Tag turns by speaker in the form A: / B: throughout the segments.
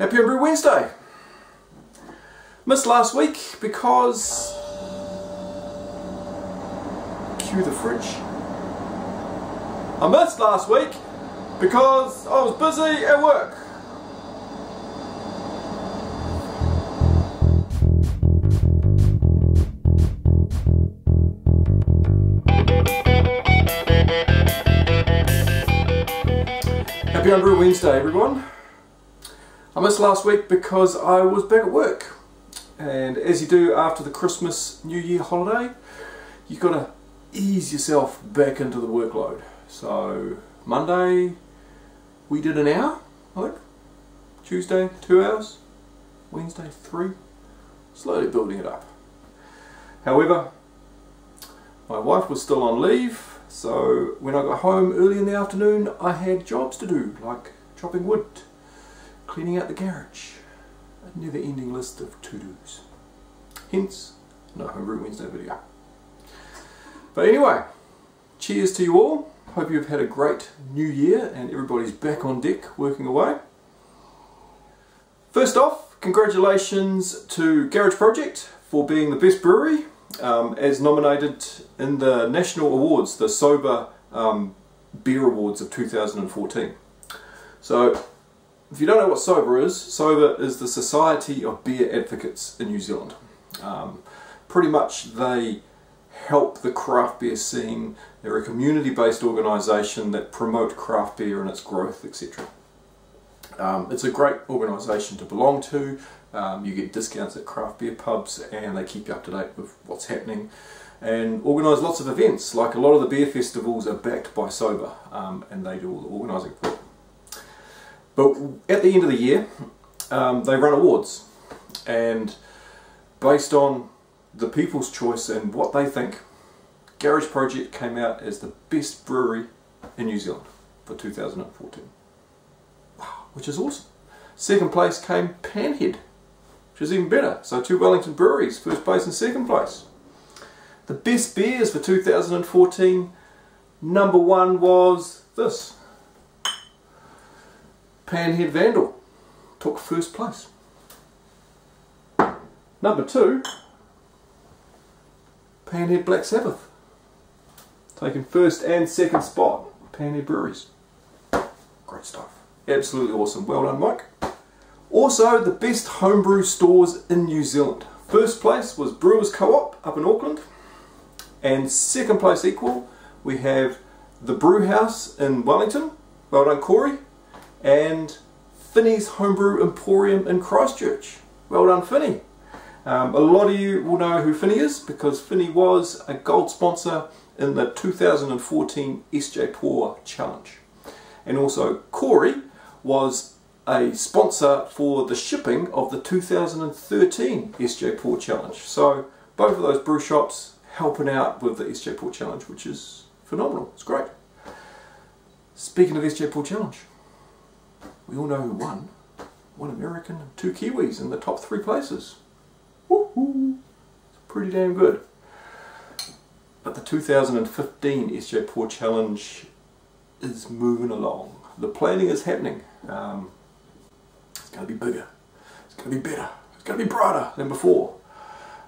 A: Happy Homebrew Wednesday! Missed last week because... Cue the fridge. I missed last week because I was busy at work. Happy Homebrew Wednesday, everyone. I missed last week because I was back at work, and as you do after the Christmas New Year holiday, you've got to ease yourself back into the workload. So Monday we did an hour, I think. Tuesday 2 hours, Wednesday 3, slowly building it up. However, my wife was still on leave, so when I got home early in the afternoon I had jobs to do, like chopping wood, cleaning out the garage, a never-ending list of to-dos. Hence, no Homebrew Wednesday video. But anyway, cheers to you all. Hope you've had a great new year and everybody's back on deck working away. First off, congratulations to Garage Project for being the best brewery, as nominated in the National Awards, the Sober Beer Awards of 2014. So, if you don't know what Sober is the Society of Beer Advocates in New Zealand. Pretty much they help the craft beer scene. They're a community-based organisation that promote craft beer and its growth, etc. It's a great organisation to belong to. You get discounts at craft beer pubs and they keep you up to date with what's happening and organise lots of events. Like a lot of the beer festivals are backed by Sober, and they do all the organising for it. But at the end of the year, they run awards, and based on the people's choice and what they think, Garage Project came out as the best brewery in New Zealand for 2014. Wow, which is awesome. Second place came Panhead, which is even better. So 2 Wellington breweries, first place and second place. The best beers for 2014, number 1 was this. Panhead Vandal took first place. Number 2, Panhead Black Sabbath, taking first and second spot. Panhead Breweries. Great stuff. Absolutely awesome. Well done, Mike. Also, the best homebrew stores in New Zealand. First place was Brewers Co-op up in Auckland. And second place equal, we have the Brew House in Wellington. Well done, Corey. And Finney's Homebrew Emporium in Christchurch. Well done, Finney. A lot of you will know who Finney is because Finney was a gold sponsor in the 2014 SJ Pour Challenge. And also Corey was a sponsor for the shipping of the 2013 SJ Pour Challenge. So both of those brew shops helping out with the SJ Pour Challenge, which is phenomenal. It's great. Speaking of SJ Pour Challenge, we all know who won. 1 American and 2 Kiwis in the top 3 places. Woohoo! It's pretty damn good. But the 2015 SJ Pour Challenge is moving along. The planning is happening. It's going to be bigger. It's going to be better. It's going to be brighter than before.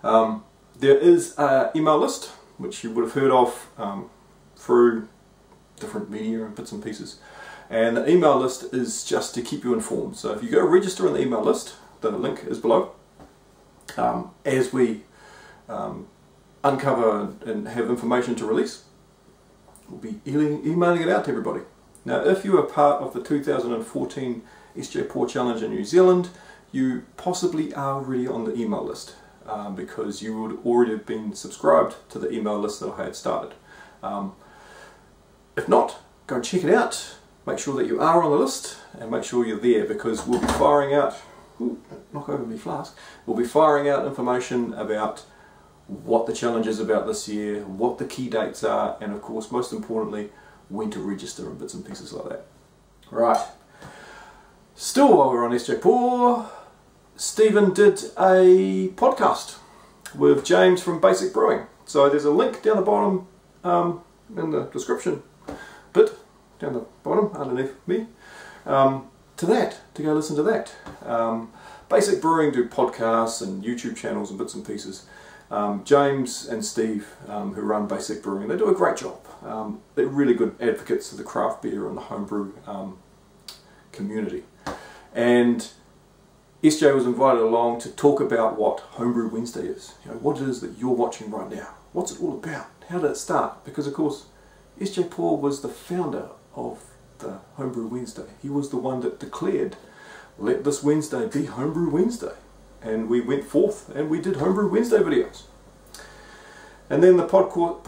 A: There is an email list, which you would have heard of through different media and bits and pieces. And the email list is just to keep you informed. So if you go register on the email list, the link is below. As we uncover and have information to release, we'll be emailing it out to everybody. Now, if you are part of the 2014 SJ Pour Challenge in New Zealand, you possibly are already on the email list because you would already have been subscribed to the email list that I had started. If not, go and check it out. Make sure that you are on the list and make sure you're there because we'll be firing out, knock over me flask, we'll be firing out information about what the challenge is about this year, what the key dates are, and of course, most importantly, when to register and bits and pieces like that. Right. Still while we're on SJ Pour, Stephen did a podcast with James from Basic Brewing. So there's a link down the bottom in the description bit, down the bottom underneath me. to go listen to that. Basic Brewing do podcasts and YouTube channels and bits and pieces. James and Steve, who run Basic Brewing, they do a great job. They're really good advocates of the craft beer and the homebrew community. And SJ was invited along to talk about what Homebrew Wednesday is. You know, what it is that you're watching right now. What's it all about? How did it start? Because of course, SJ Paul was the founder of the Homebrew Wednesday. He was the one that declared, let this Wednesday be Homebrew Wednesday. And we went forth and we did Homebrew Wednesday videos. And then the podcast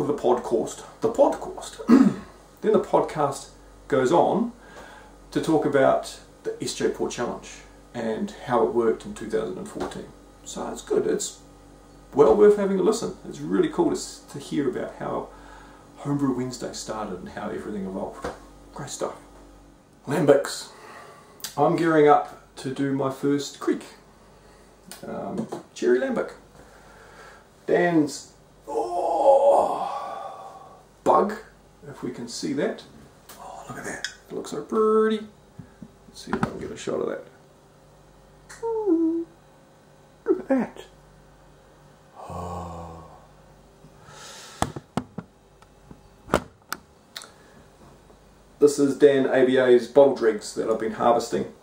A: then the podcast goes on to talk about the SJ Paul Challenge and how it worked in 2014. So it's good. It's well worth having a listen. It's really cool to hear about how Homebrew Wednesday started and how everything evolved. Great stuff. Lambics. I'm gearing up to do my first creek. Cherry Lambic. Dan's bug, if we can see that. Oh, look at that. It looks so pretty. Let's see if I can get a shot of that. Ooh, look at that. Oh. This is Dan ABA's bottle dregs that I've been harvesting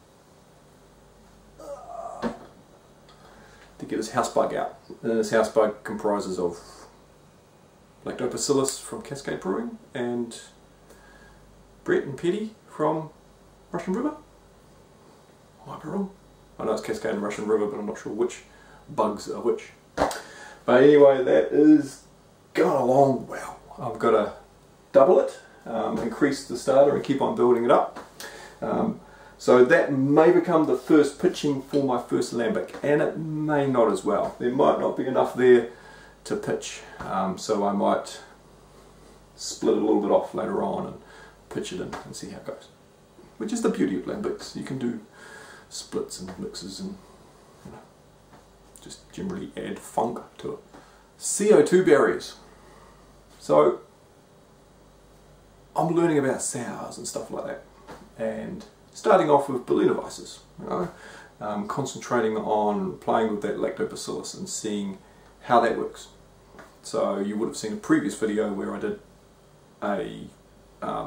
A: to get his house bug out. And his house bug comprises of Lactobacillus from Cascade Brewing and Brett and Petty from Russian River. I might be wrong. I know it's Cascade and Russian River, but I'm not sure which bugs are which. But anyway, that is going along well. I've got to double it, increase the starter and keep on building it up. So that may become the first pitching for my first Lambic, and it may not as well. There might not be enough there to pitch, so I might split it a little bit off later on and pitch it in and see how it goes. Which is the beauty of Lambics. You can do splits and mixes and, you know, just generally add funk to it. CO2 barriers. So I'm learning about sours and stuff like that, and starting off with Berliner Weisses, you know, concentrating on playing with that Lactobacillus and seeing how that works. So you would have seen a previous video where I did a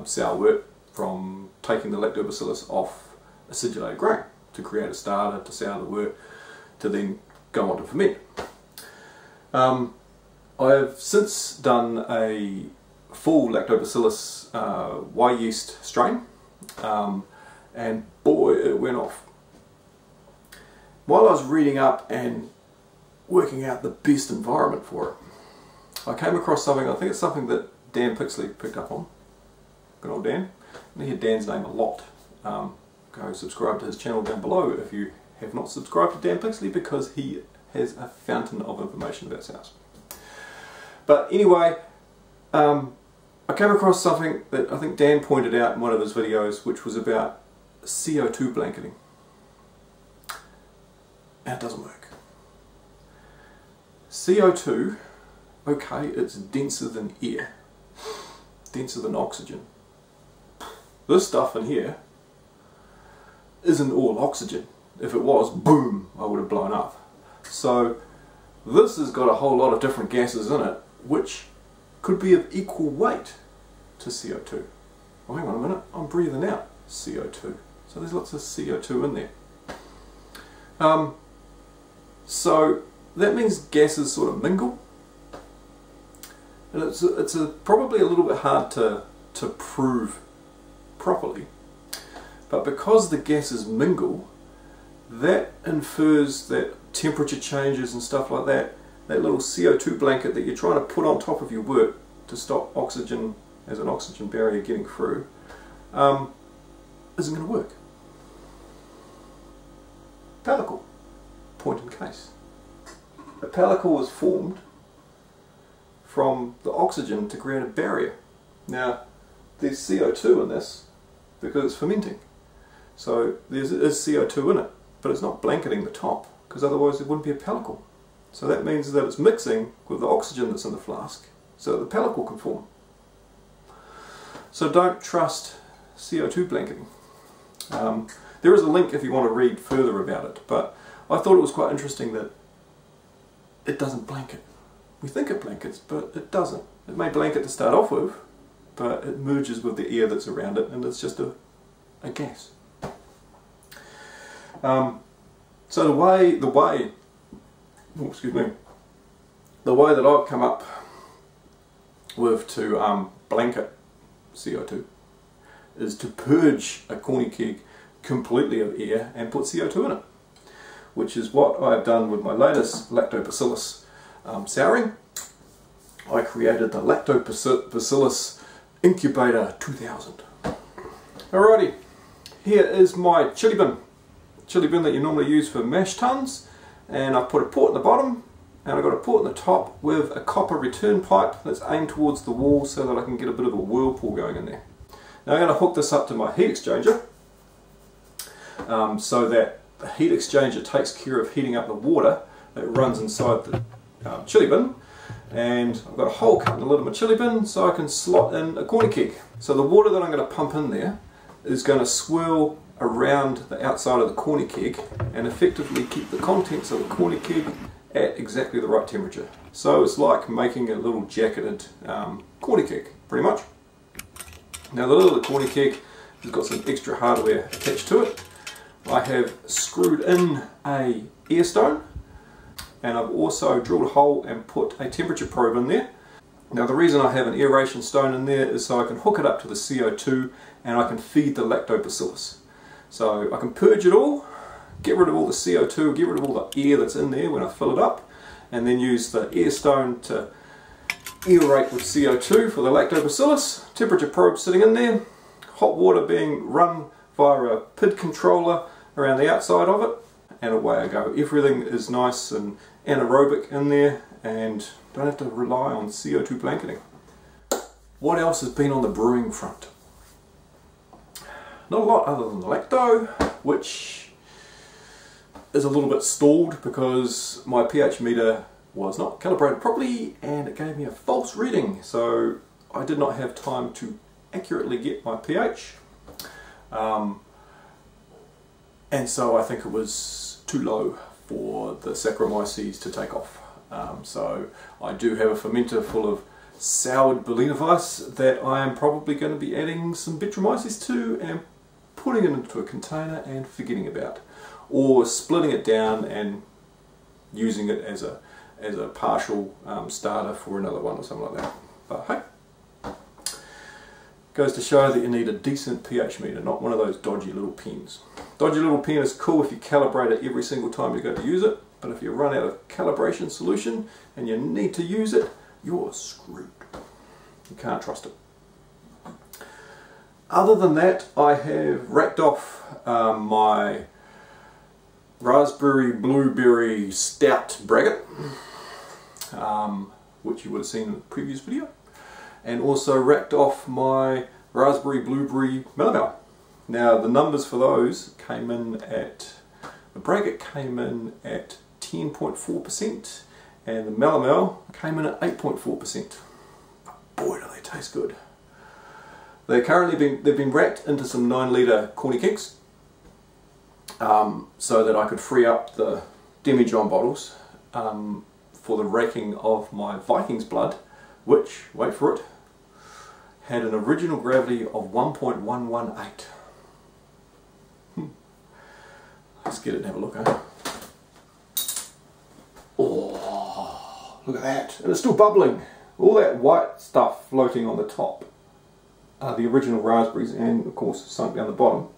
A: sour wort from taking the Lactobacillus off acidulated grain to create a starter to sour the wort to then go on to ferment. I have since done a full Lactobacillus Y yeast strain, and boy, it went off. While I was reading up and working out the best environment for it, I came across something. I think it's something that Dan Pixley picked up on. Good old Dan. And he hear Dan's name a lot. Go subscribe to his channel down below if you have not subscribed to Dan Pixley, because he has a fountain of information about sours. But anyway, I came across something that I think Dan pointed out in one of his videos, which was about CO2 blanketing. And it doesn't work. CO2, okay, it's denser than air, denser than oxygen. This stuff in here isn't all oxygen. If it was, boom, I would have blown up. So this has got a whole lot of different gases in it, which could be of equal weight to CO2. Oh, hang on a minute, I'm breathing out CO2. So there's lots of CO2 in there. So that means gases sort of mingle. And it's probably a little bit hard to prove properly. But because the gases mingle, that infers that temperature changes and stuff like that, that little CO2 blanket that you're trying to put on top of your wort to stop oxygen as an oxygen barrier getting through, isn't going to work. Pellicle, point in case. A pellicle was formed from the oxygen to create a barrier. Now, there's CO2 in this because it's fermenting. So there is CO2 in it, but it's not blanketing the top, because otherwise it wouldn't be a pellicle. So that means that it's mixing with the oxygen that's in the flask so that the pellicle can form. So don't trust CO2 blanketing. There is a link if you want to read further about it, but I thought it was quite interesting that it doesn't blanket. We think it blankets, but it doesn't. It may blanket to start off with, but it merges with the air that's around it, and it's just a gas. So the way that I've come up with to blanket CO2 is to purge a corny keg completely of air and put CO2 in it, which is what I've done with my latest Lactobacillus souring. I created the Lactobacillus Incubator 2000. Alrighty, here is my chili bin that you normally use for mash tuns, and I've put a port in the bottom and I've got a port in the top with a copper return pipe that's aimed towards the wall so that I can get a bit of a whirlpool going in there. Now I'm going to hook this up to my heat exchanger so that the heat exchanger takes care of heating up the water that runs inside the chili bin, and I've got a hole cut in the lid of my chili bin so I can slot in a corny keg. So the water that I'm going to pump in there is going to swirl around the outside of the corny keg and effectively keep the contents of the corny keg at exactly the right temperature. So it's like making a little jacketed corny keg, pretty much. Now the lid of the corny keg has got some extra hardware attached to it. I have screwed in a air stone, and I've also drilled a hole and put a temperature probe in there. Now the reason I have an aeration stone in there is so I can hook it up to the CO2 and I can feed the Lactobacillus. So I can purge it all, get rid of all the CO2, get rid of all the air that's in there when I fill it up, and then use the air stone to aerate with CO2 for the Lactobacillus. Temperature probe sitting in there, hot water being run via a PID controller around the outside of it, and away I go. Everything is nice and anaerobic in there and don't have to rely on CO2 blanketing. What else has been on the brewing front? Not a lot other than the lacto, which is a little bit stalled because my pH meter was not calibrated properly and it gave me a false reading, so I did not have time to accurately get my pH, and so I think it was too low for the Saccharomyces to take off. So I do have a fermenter full of soured Berliner Weiss that I am probably going to be adding some Bitromyces to and putting it into a container and forgetting about, or splitting it down and using it as a partial starter for another one or something like that. But hey, goes to show that you need a decent pH meter, not one of those dodgy little pens. Dodgy little pen is cool if you calibrate it every single time you go to use it, but if you run out of calibration solution and you need to use it, you're screwed. You can't trust it. Other than that, I have racked off my raspberry blueberry stout braggot, which you would have seen in the previous video, and also racked off my raspberry blueberry melomel. Now the numbers for those came in at, the braggot came in at 10.4% and the melomel came in at 8.4%. Boy, do they taste good. They've been racked into some 9 litre corny kegs so that I could free up the demijohn bottles for the raking of my Viking's blood, which, wait for it, had an original gravity of 1.118. Let's get it and have a look, eh? Oh, look at that. And it's still bubbling. All that white stuff floating on the top are the original raspberries, and of course sunk down the bottom,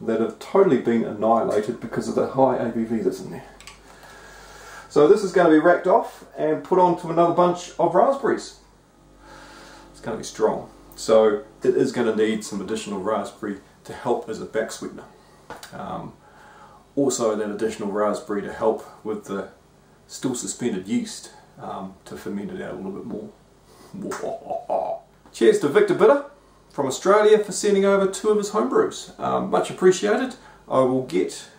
A: that have totally been annihilated because of the high ABV that's in there. So this is going to be racked off and put onto another bunch of raspberries. It's going to be strong. So it is going to need some additional raspberry to help as a back sweetener. Also that additional raspberry to help with the still suspended yeast to ferment it out a little bit more. Cheers to Victor Bitter from Australia for sending over 2 of his homebrews. Much appreciated. I will get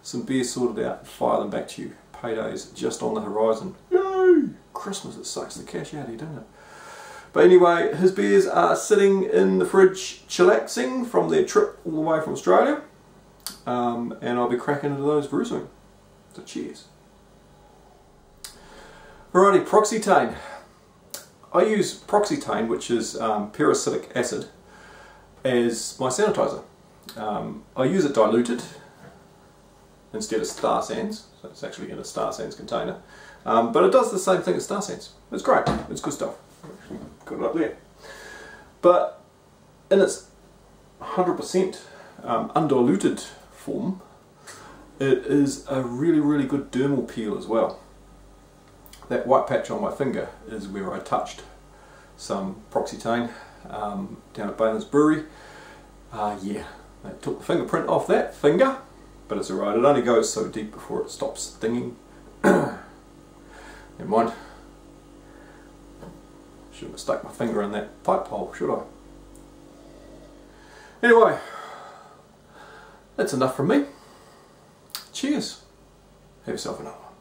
A: some beers sorted out and fire them back to you. Payday's just on the horizon. Yay! Christmas, it sucks the cash out of you, doesn't it? But anyway, his beers are sitting in the fridge chillaxing from their trip all the way from Australia. And I'll be cracking into those very soon. So cheers. Alrighty, Proxetane. I use Proxetane, which is peracetic acid, as my sanitizer. I use it diluted instead of Star Sands, so it's actually in a Star Sands container. But it does the same thing as Star Sands. It's great, it's good stuff. Got it up there. But in its 100% undiluted form, it is a really good dermal peel as well. That white patch on my finger is where I touched some Proxetane down at Balin's Brewery. Yeah, they took the fingerprint off that finger, but it's alright, it only goes so deep before it stops stinging. Never mind. Shouldn't have stuck my finger in that pipe hole, should I? Anyway, that's enough from me. Cheers. Have yourself another one.